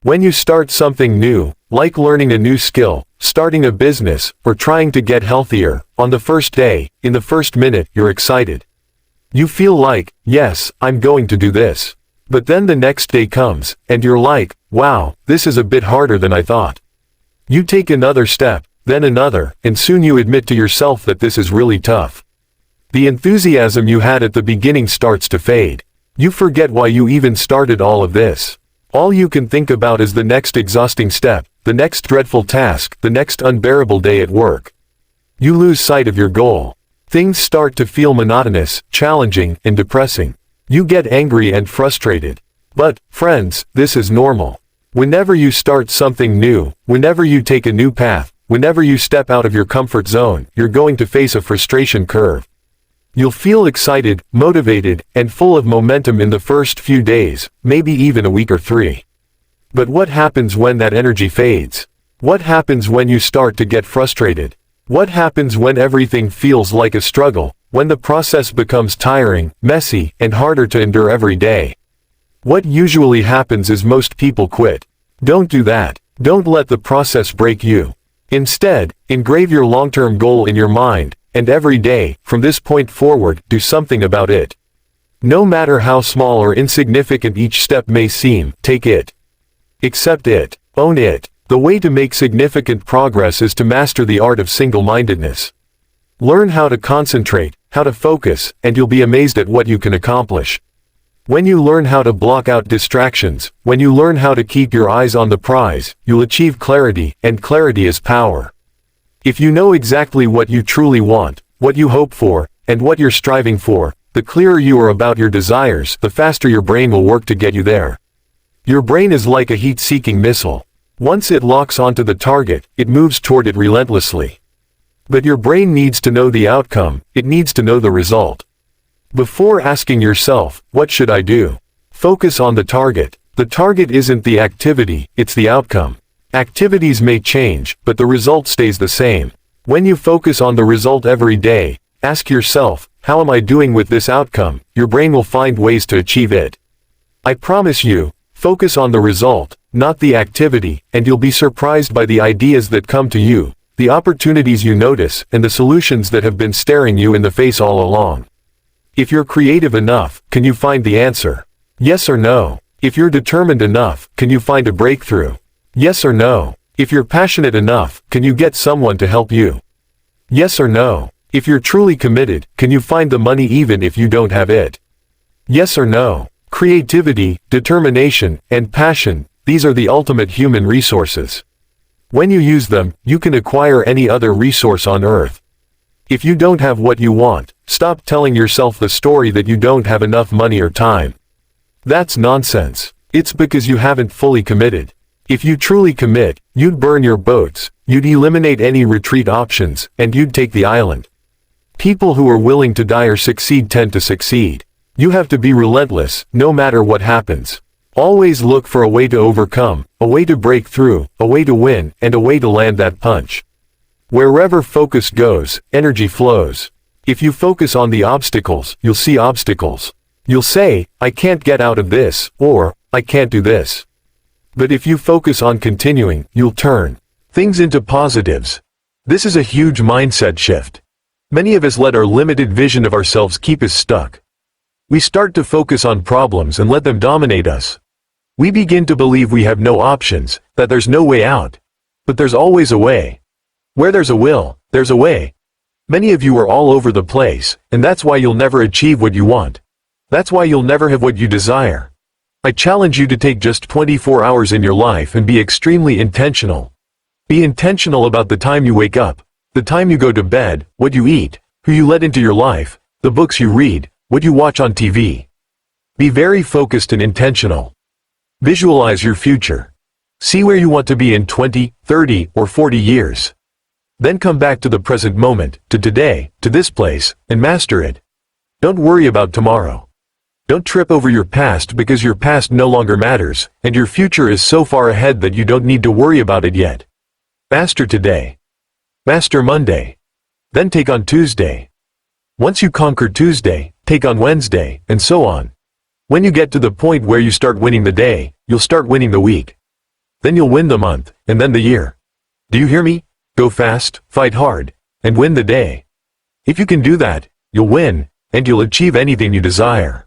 When you start something new, like learning a new skill, starting a business, or trying to get healthier, on the first day, in the first minute, you're excited. You feel like, yes, I'm going to do this. But then the next day comes, and you're like, wow, this is a bit harder than I thought. You take another step, then another, and soon you admit to yourself that this is really tough. The enthusiasm you had at the beginning starts to fade. You forget why you even started all of this. All you can think about is the next exhausting step, the next dreadful task, the next unbearable day at work. You lose sight of your goal. Things start to feel monotonous, challenging, and depressing. You get angry and frustrated. But, friends, this is normal. Whenever you start something new, whenever you take a new path, whenever you step out of your comfort zone, you're going to face a frustration curve. You'll feel excited, motivated, and full of momentum in the first few days, maybe even a week or 3. But what happens when that energy fades? What happens when you start to get frustrated? What happens when everything feels like a struggle, when the process becomes tiring, messy, and harder to endure every day? What usually happens is most people quit. Don't do that. Don't let the process break you. Instead, engrave your long-term goal in your mind, and every day, from this point forward, do something about it. No matter how small or insignificant each step may seem, take it. Accept it. Own it. The way to make significant progress is to master the art of single-mindedness. Learn how to concentrate, how to focus, and you'll be amazed at what you can accomplish. When you learn how to block out distractions, when you learn how to keep your eyes on the prize, you'll achieve clarity, and clarity is power. If you know exactly what you truly want, what you hope for, and what you're striving for, the clearer you are about your desires, the faster your brain will work to get you there. Your brain is like a heat-seeking missile. Once it locks onto the target, it moves toward it relentlessly. But your brain needs to know the outcome, it needs to know the result. Before asking yourself, what should I do? Focus on the target. The target isn't the activity, it's the outcome. Activities may change, but the result stays the same. When you focus on the result every day, ask yourself, how am I doing with this outcome? Your brain will find ways to achieve it. I promise you, focus on the result, not the activity, and you'll be surprised by the ideas that come to you, the opportunities you notice, and the solutions that have been staring you in the face all along. If you're creative enough, can you find the answer? Yes or no? If you're determined enough, can you find a breakthrough? Yes or no? If you're passionate enough, can you get someone to help you? Yes or no? If you're truly committed, can you find the money even if you don't have it? Yes or no? Creativity, determination, and passion, these are the ultimate human resources. When you use them, you can acquire any other resource on earth. If you don't have what you want, stop telling yourself the story that you don't have enough money or time. That's nonsense. It's because you haven't fully committed. If you truly commit, you'd burn your boats, you'd eliminate any retreat options, and you'd take the island. People who are willing to die or succeed tend to succeed. You have to be relentless, no matter what happens. Always look for a way to overcome, a way to break through, a way to win, and a way to land that punch. Wherever focus goes, energy flows. If you focus on the obstacles, you'll see obstacles. You'll say, I can't get out of this, or, I can't do this. But if you focus on continuing, you'll turn things into positives. This is a huge mindset shift. Many of us let our limited vision of ourselves keep us stuck. We start to focus on problems and let them dominate us. We begin to believe we have no options, that there's no way out. But there's always a way. Where there's a will, there's a way. Many of you are all over the place, and that's why you'll never achieve what you want. That's why you'll never have what you desire. I challenge you to take just 24 hours in your life and be extremely intentional. Be intentional about the time you wake up, the time you go to bed, what you eat, who you let into your life, the books you read, what you watch on TV. Be very focused and intentional. Visualize your future. See where you want to be in 20, 30, or 40 years. Then come back to the present moment, to today, to this place, and master it. Don't worry about tomorrow. Don't trip over your past because your past no longer matters, and your future is so far ahead that you don't need to worry about it yet. Master today. Master Monday. Then take on Tuesday. Once you conquer Tuesday, take on Wednesday, and so on. When you get to the point where you start winning the day, you'll start winning the week. Then you'll win the month, and then the year. Do you hear me? Go fast, fight hard, and win the day. If you can do that, you'll win, and you'll achieve anything you desire.